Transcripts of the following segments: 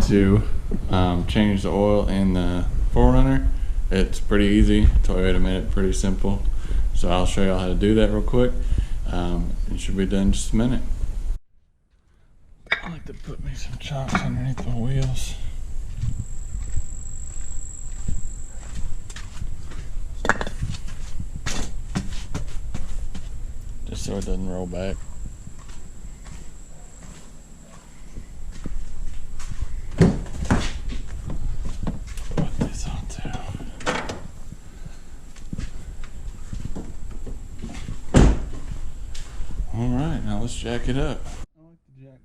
to change the oil in the 4Runner. It's pretty easy. Toyota made it pretty simple. So I'll show y'all how to do that real quick. It should be done in just a minute. I like to put me some chocks underneath my wheels. Just so it doesn't roll back. Put this on too. Alright, now let's jack it up. I like to jack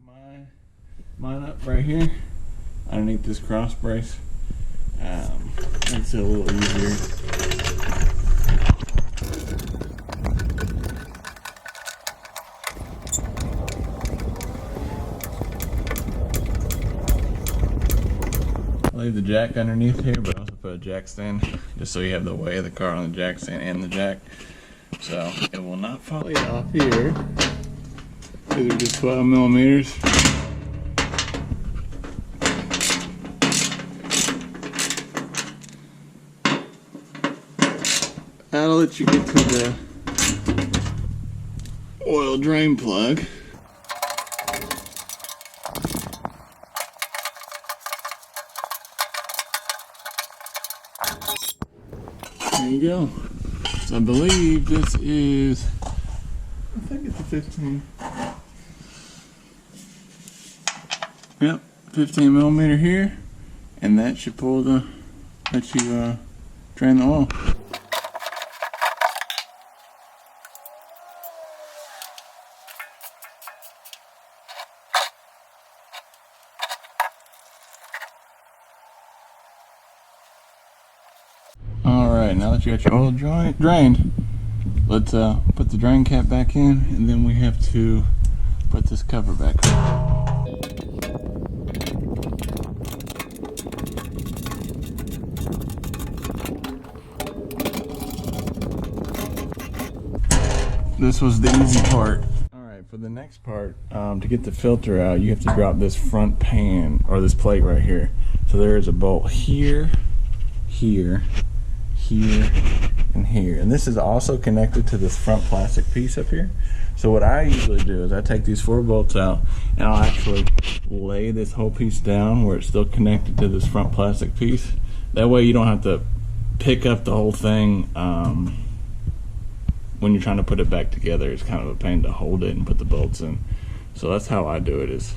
mine up right here underneath this cross brace. Makes it a little easier. I leave the jack underneath here, but also put a jack stand just so you have the weight of the car on the jack stand and the jack, so it will not fall off here. These are just 12 millimeters. That'll let you get to the oil drain plug. There you go. So I believe this is, I think it's a 15. Yep, 15 millimeter here, and that should pull the, let you drain the oil. Alright, now that you got your oil drained, let's put the drain cap back in, and then we have to put this cover back on. This was the easy part. Alright, for the next part, to get the filter out, you have to drop this front pan, or this plate right here. So there is a bolt here, here, here, and here. And this is also connected to this front plastic piece up here. So what I usually do is I take these 4 bolts out, and I'll actually lay this whole piece down where it's still connected to this front plastic piece. That way you don't have to pick up the whole thing when you're trying to put it back together. It's kind of a pain to hold it and put the bolts in. So that's how I do it, is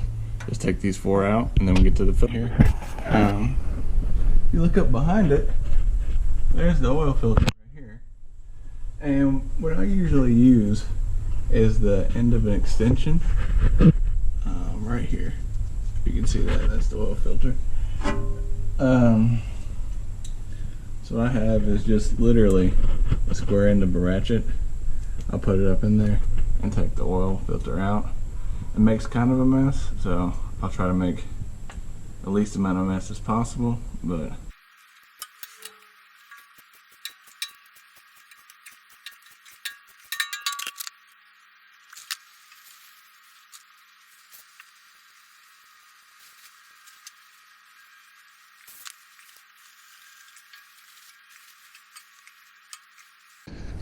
just take these 4 out, and then we get to the filter here. You look up behind it, there's the oil filter right here. And what I usually use is the end of an extension right here. You can see that, that's the oil filter. So what I have is just literally a square end of a ratchet. I'll put it up in there and take the oil filter out. It makes kind of a mess, so I'll try to make the least amount of mess as possible, but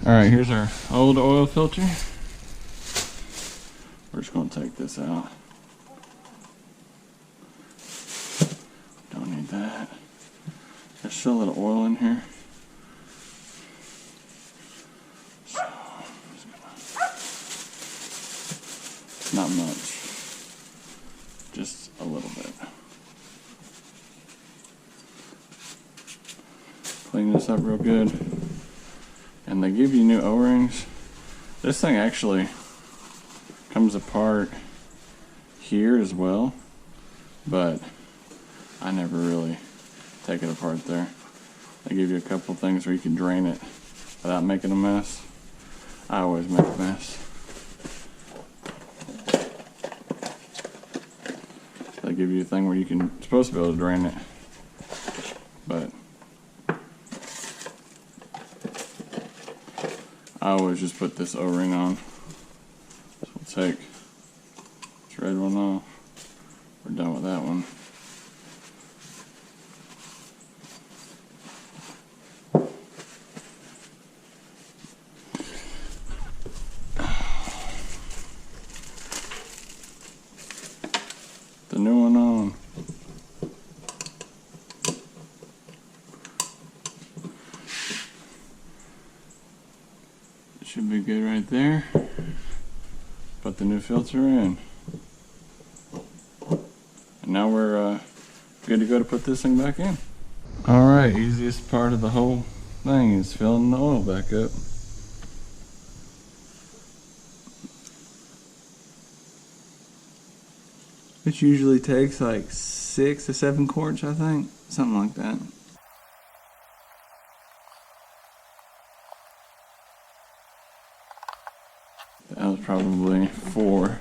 alright, here's our old oil filter. We're just going to take this out. Don't need that. There's still a little oil in here. So, not much. Just a little bit. Clean this up real good. And they give you new O-rings. This thing actually comes apart here as well, but I never really take it apart there. They give you a couple things where you can drain it without making a mess. I always make a mess. They give you a thing where you can, supposed to be able to drain it, but I always just put this O-ring on. So we'll take this red one off. We're done with that one. there. Put the new filter in. And now we're good to go to put this thing back in. Alright, easiest part of the whole thing is filling the oil back up. It usually takes like 6 to 7 quarts, I think. Something like that. That was probably 4.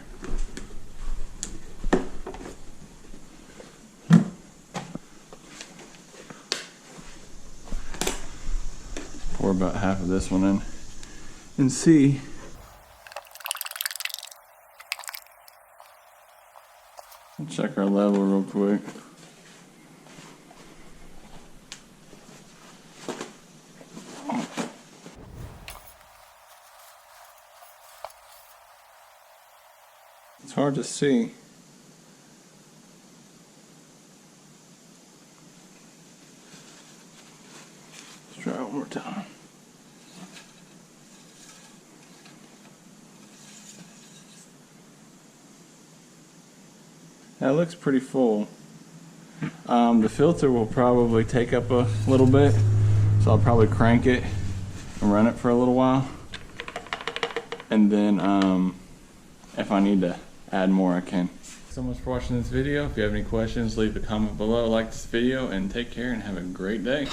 Pour about half of this one in and see. Check our level real quick. It's hard to see. Let's try it one more time. That looks pretty full. The filter will probably take up a little bit, so I'll probably crank it and run it for a little while. And then if I need to add more, I can. Thanks so much for watching this video. If you have any questions, leave a comment below, like this video, and take care and have a great day.